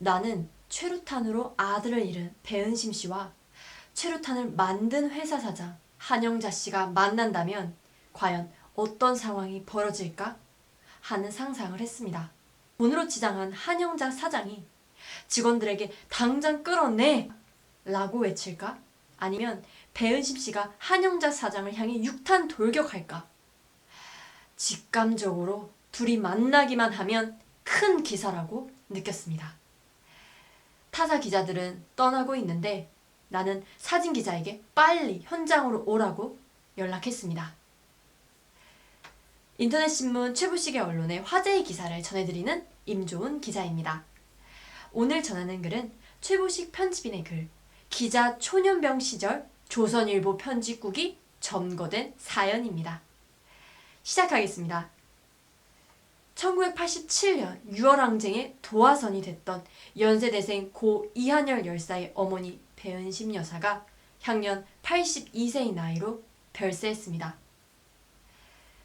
나는 최루탄으로 아들을 잃은 배은심 씨와 최루탄을 만든 회사 사장 한영자 씨가 만난다면 과연 어떤 상황이 벌어질까 하는 상상을 했습니다. 돈으로 치장한 한영자 사장이 직원들에게 당장 끌어내! 라고 외칠까? 아니면 배은심 씨가 한영자 사장을 향해 육탄 돌격할까? 직감적으로 둘이 만나기만 하면 큰 기사라고 느꼈습니다. 타사 기자들은 떠나고 있는데 나는 사진 기자에게 빨리 현장으로 오라고 연락했습니다. 인터넷 신문 최부식의 언론의 화제의 기사를 전해드리는 임조은 기자입니다. 오늘 전하는 글은 최부식 편집인의 글, 기자 초년병 시절 조선일보 편집국이 점거된 사연입니다. 시작하겠습니다. 1987년 6월 항쟁의 도화선이 됐던 연세대생 고 이한열 열사의 어머니 배은심 여사가 향년 82세의 나이로 별세했습니다.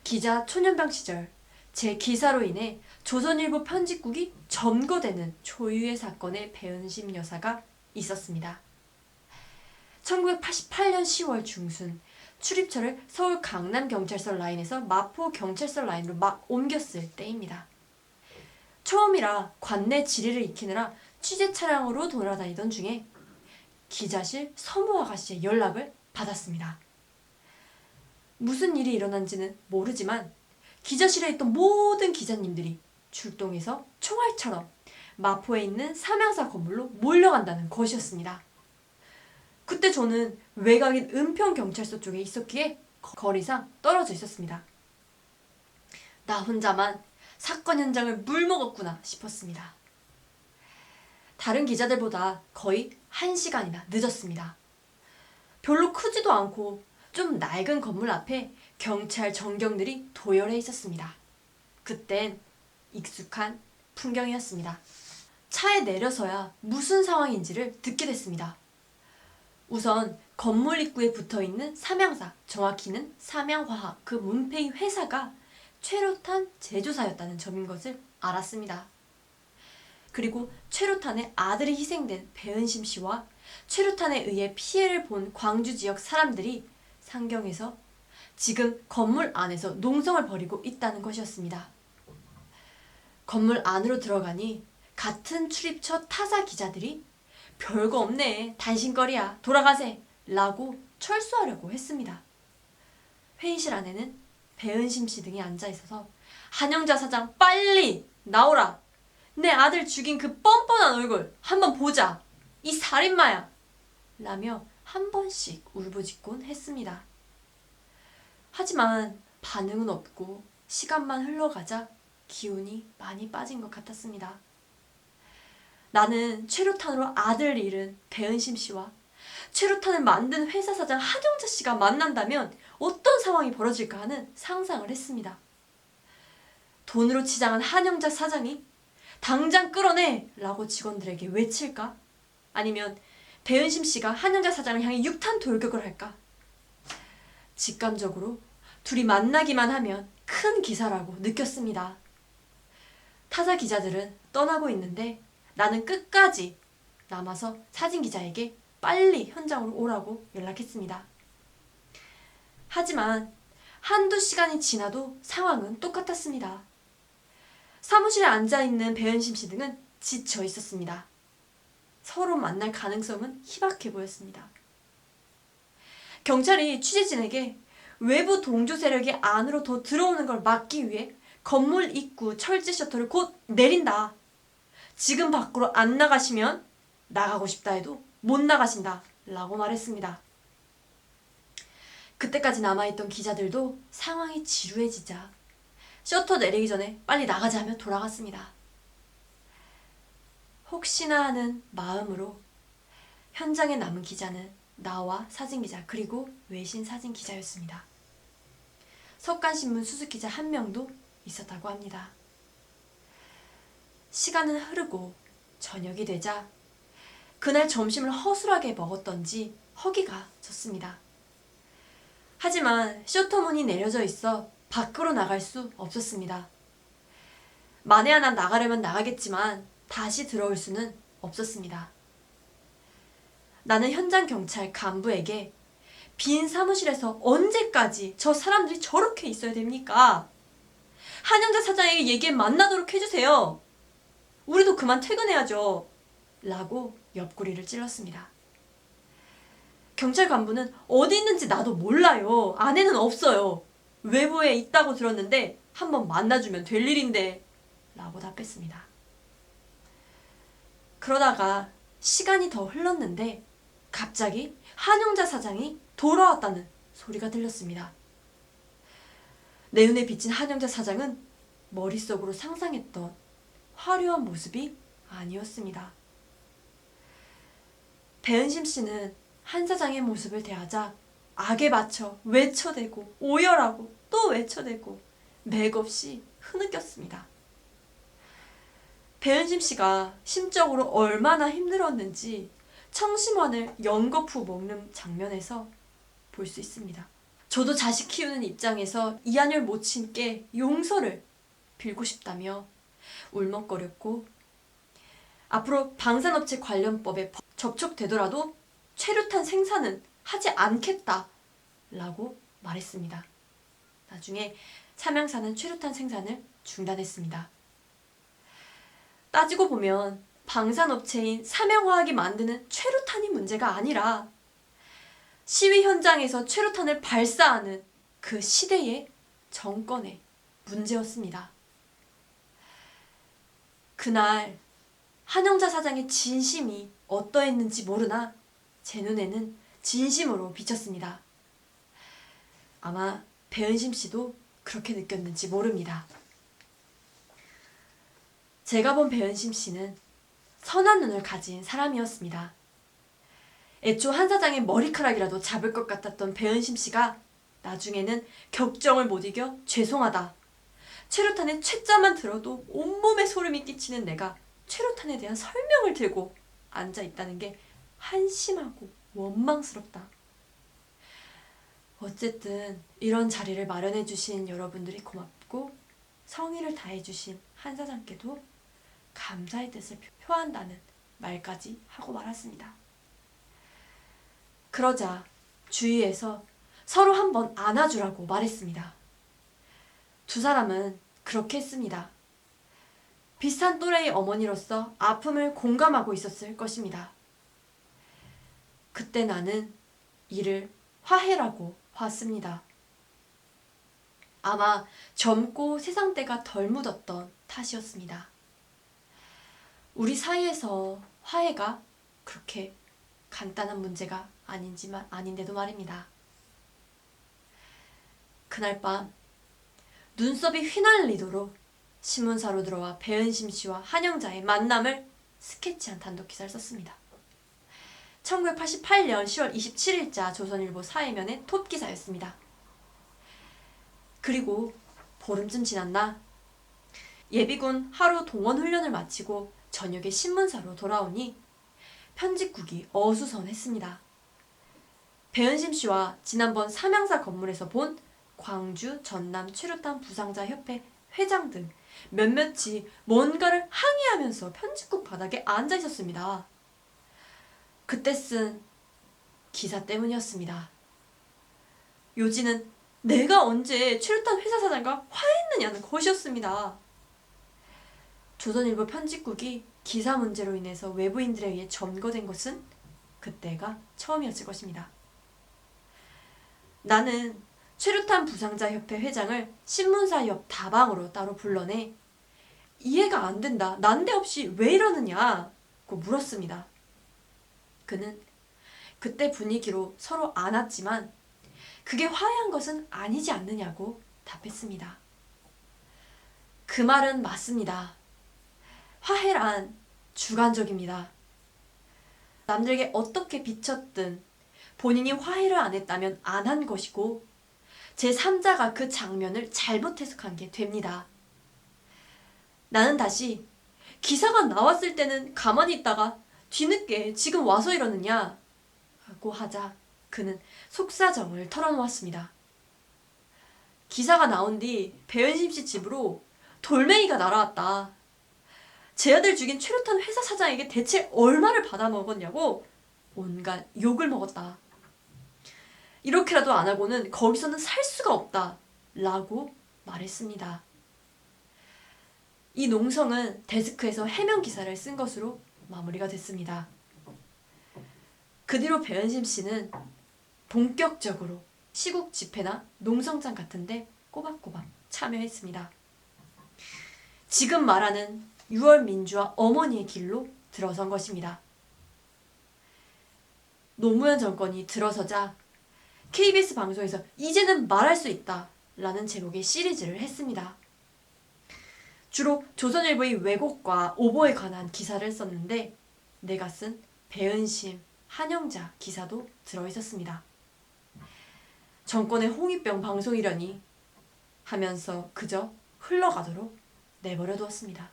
기자 초년병 시절 제 기사로 인해 조선일보 편집국이 점거되는 초유의 사건에 배은심 여사가 있었습니다. 1988년 10월 중순 출입처를 서울 강남경찰서 라인에서 마포경찰서 라인으로 막 옮겼을 때입니다. 처음이라 관내 지리를 익히느라 취재 차량으로 돌아다니던 중에 기자실 서무 아가씨의 연락을 받았습니다. 무슨 일이 일어난지는 모르지만 기자실에 있던 모든 기자님들이 출동해서 총알처럼 마포에 있는 삼양사 건물로 몰려간다는 것이었습니다. 그때 저는 외곽인 은평경찰서 쪽에 있었기에 거리상 떨어져 있었습니다. 나 혼자만 사건 현장을 물먹었구나 싶었습니다. 다른 기자들보다 거의 1시간이나 늦었습니다. 별로 크지도 않고 좀 낡은 건물 앞에 경찰 전경들이 도열해 있었습니다. 그땐 익숙한 풍경이었습니다. 차에 내려서야 무슨 상황인지를 듣게 됐습니다. 우선 건물 입구에 붙어있는 삼양사, 정확히는 삼양화학 그 문패의 회사가 최루탄 제조사였다는 점인 것을 알았습니다. 그리고 최루탄의 아들이 희생된 배은심 씨와 최루탄에 의해 피해를 본 광주 지역 사람들이 상경에서 지금 건물 안에서 농성을 벌이고 있다는 것이었습니다. 건물 안으로 들어가니 같은 출입처 타사 기자들이 별거 없네, 단신거리야, 돌아가세 라고 철수하려고 했습니다. 회의실 안에는 배은심 씨 등이 앉아있어서 한영자 사장 빨리 나오라, 내 아들 죽인 그 뻔뻔한 얼굴 한번 보자, 이 살인마야 라며 한 번씩 울부짖곤 했습니다. 하지만 반응은 없고 시간만 흘러가자 기운이 많이 빠진 것 같았습니다. 나는 최루탄으로 아들을 잃은 배은심 씨와 최루탄을 만든 회사 사장 한영자 씨가 만난다면 어떤 상황이 벌어질까 하는 상상을 했습니다. 돈으로 치장한 한영자 사장이 당장 끌어내! 라고 직원들에게 외칠까? 아니면 배은심 씨가 한영자 사장을 향해 육탄 돌격을 할까? 직감적으로 둘이 만나기만 하면 큰 기사라고 느꼈습니다. 타사 기자들은 떠나고 있는데 나는 끝까지 남아서 사진 기자에게 빨리 현장으로 오라고 연락했습니다. 하지만 한두 시간이 지나도 상황은 똑같았습니다. 사무실에 앉아있는 배은심 씨 등은 지쳐 있었습니다. 서로 만날 가능성은 희박해 보였습니다. 경찰이 취재진에게 외부 동조 세력이 안으로 더 들어오는 걸 막기 위해 건물 입구 철제 셔터를 곧 내린다. 지금 밖으로 안 나가시면 나가고 싶다 해도 못 나가신다 라고 말했습니다. 그때까지 남아있던 기자들도 상황이 지루해지자 셔터 내리기 전에 빨리 나가자 며 돌아갔습니다. 혹시나 하는 마음으로 현장에 남은 기자는 나와 사진기자 그리고 외신 사진기자였습니다. 석간신문 수습기자 1명도 있었다고 합니다. 시간은 흐르고 저녁이 되자 그날 점심을 허술하게 먹었던지 허기가 졌습니다. 하지만 셔터문이 내려져 있어 밖으로 나갈 수 없었습니다. 만에 하나 나가려면 나가겠지만 다시 들어올 수는 없었습니다. 나는 현장 경찰 간부에게 빈 사무실에서 언제까지 저 사람들이 저렇게 있어야 됩니까? 한영자 사장에게 얘기해 만나도록 해주세요. 우리도 그만 퇴근해야죠. 라고 옆구리를 찔렀습니다. 경찰 간부는 어디 있는지 나도 몰라요. 아내는 없어요. 외부에 있다고 들었는데 한번 만나주면 될 일인데 라고 답했습니다. 그러다가 시간이 더 흘렀는데 갑자기 한영자 사장이 돌아왔다는 소리가 들렸습니다. 내 눈에 비친 한영자 사장은 머릿속으로 상상했던 화려한 모습이 아니었습니다. 배은심 씨는 한 사장의 모습을 대하자 악에 받쳐 외쳐대고 오열하고 또 외쳐대고 맥없이 흐느꼈습니다. 배은심 씨가 심적으로 얼마나 힘들었는지 청심환을 연거푸 먹는 장면에서 볼 수 있습니다. 저도 자식 키우는 입장에서 이한열 모친께 용서를 빌고 싶다며 울먹거렸고 앞으로 방산업체 관련법에 접촉되더라도 최루탄 생산은 하지 않겠다라고 말했습니다. 나중에 삼양사는 최루탄 생산을 중단했습니다. 따지고 보면 방산업체인 삼양화학이 만드는 최루탄이 문제가 아니라 시위 현장에서 최루탄을 발사하는 그 시대의 정권의 문제였습니다. 그날 한영자 사장의 진심이 어떠했는지 모르나 제 눈에는 진심으로 비쳤습니다. 아마 배은심 씨도 그렇게 느꼈는지 모릅니다. 제가 본 배은심 씨는 선한 눈을 가진 사람이었습니다. 애초 한 사장의 머리카락이라도 잡을 것 같았던 배은심 씨가 나중에는 격정을 못 이겨 죄송하다. 최루탄의 최자만 들어도 온몸에 소름이 끼치는 내가 최루탄에 대한 설명을 들고 앉아있다는 게 한심하고 원망스럽다. 어쨌든 이런 자리를 마련해 주신 여러분들이 고맙고 성의를 다해 주신 한 사장께도 감사의 뜻을 표한다는 말까지 하고 말았습니다. 그러자 주위에서 서로 한번 안아주라고 말했습니다. 두 사람은 그렇게 했습니다. 비슷한 또래의 어머니로서 아픔을 공감하고 있었을 것입니다. 그때 나는 이를 화해라고 봤습니다. 아마 젊고 세상때가 덜 묻었던 탓이었습니다. 우리 사이에서 화해가 그렇게 간단한 문제가 아닌데도 말입니다. 그날 밤 눈썹이 휘날리도록 신문사로 들어와 배은심 씨와 한영자의 만남을 스케치한 단독기사를 썼습니다. 1988년 10월 27일자 조선일보 사회면의 톱기사였습니다. 그리고 보름쯤 지났나 예비군 하루 동원훈련을 마치고 저녁에 신문사로 돌아오니 편집국이 어수선했습니다. 배은심 씨와 지난번 삼양사 건물에서 본 광주 전남 최루탄 부상자 협회 회장 등 몇몇이 뭔가를 항의하면서 편집국 바닥에 앉아 있었습니다. 그때 쓴 기사 때문이었습니다. 요지는 내가 언제 최루탄 회사 사장과 화해했느냐는 것이었습니다. 조선일보 편집국이 기사 문제로 인해서 외부인들에 의해 점거된 것은 그때가 처음이었을 것입니다. 나는 최루탄 부상자협회 회장을 신문사 옆 다방으로 따로 불러내 이해가 안 된다. 난데없이 왜 이러느냐고 물었습니다. 그는 그때 분위기로 서로 안았지만 그게 화해한 것은 아니지 않느냐고 답했습니다. 그 말은 맞습니다. 화해란 주관적입니다. 남들에게 어떻게 비쳤든 본인이 화해를 안 했다면 안 한 것이고 제3자가 그 장면을 잘못 해석한 게 됩니다. 나는 다시 기사가 나왔을 때는 가만히 있다가 뒤늦게 지금 와서 이러느냐 라고 하자 그는 속사정을 털어놓았습니다. 기사가 나온 뒤 배은심 씨 집으로 돌멩이가 날아왔다. 제 아들 죽인 최루탄 회사 사장에게 대체 얼마를 받아먹었냐고 온갖 욕을 먹었다. 이렇게라도 안 하고는 거기서는 살 수가 없다 라고 말했습니다. 이 농성은 데스크에서 해명 기사를 쓴 것으로 마무리가 됐습니다. 그 뒤로 배은심 씨는 본격적으로 시국 집회나 농성장 같은데 꼬박꼬박 참여했습니다. 지금 말하는 6월 민주화 어머니의 길로 들어선 것입니다. 노무현 정권이 들어서자 KBS 방송에서 이제는 말할 수 있다 라는 제목의 시리즈를 했습니다. 주로 조선일보의 왜곡과 오보에 관한 기사를 썼는데 내가 쓴 배은심, 한영자 기사도 들어있었습니다. 정권의 홍위병 방송이려니 하면서 그저 흘러가도록 내버려 두었습니다.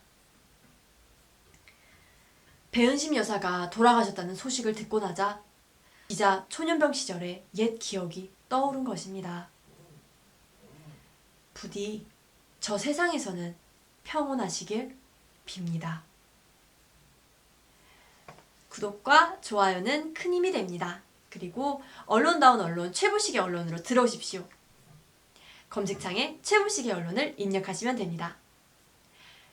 배은심 여사가 돌아가셨다는 소식을 듣고 나자 기자 초년병 시절의 옛 기억이 떠오른 것입니다. 부디 저 세상에서는 평온하시길 빕니다. 구독과 좋아요는 큰 힘이 됩니다. 그리고 언론다운 언론, 최부식의 언론으로 들어오십시오. 검색창에 최부식의 언론을 입력하시면 됩니다.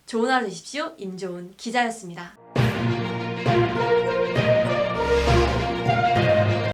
좋은 하루 되십시오. 임좋은 기자였습니다.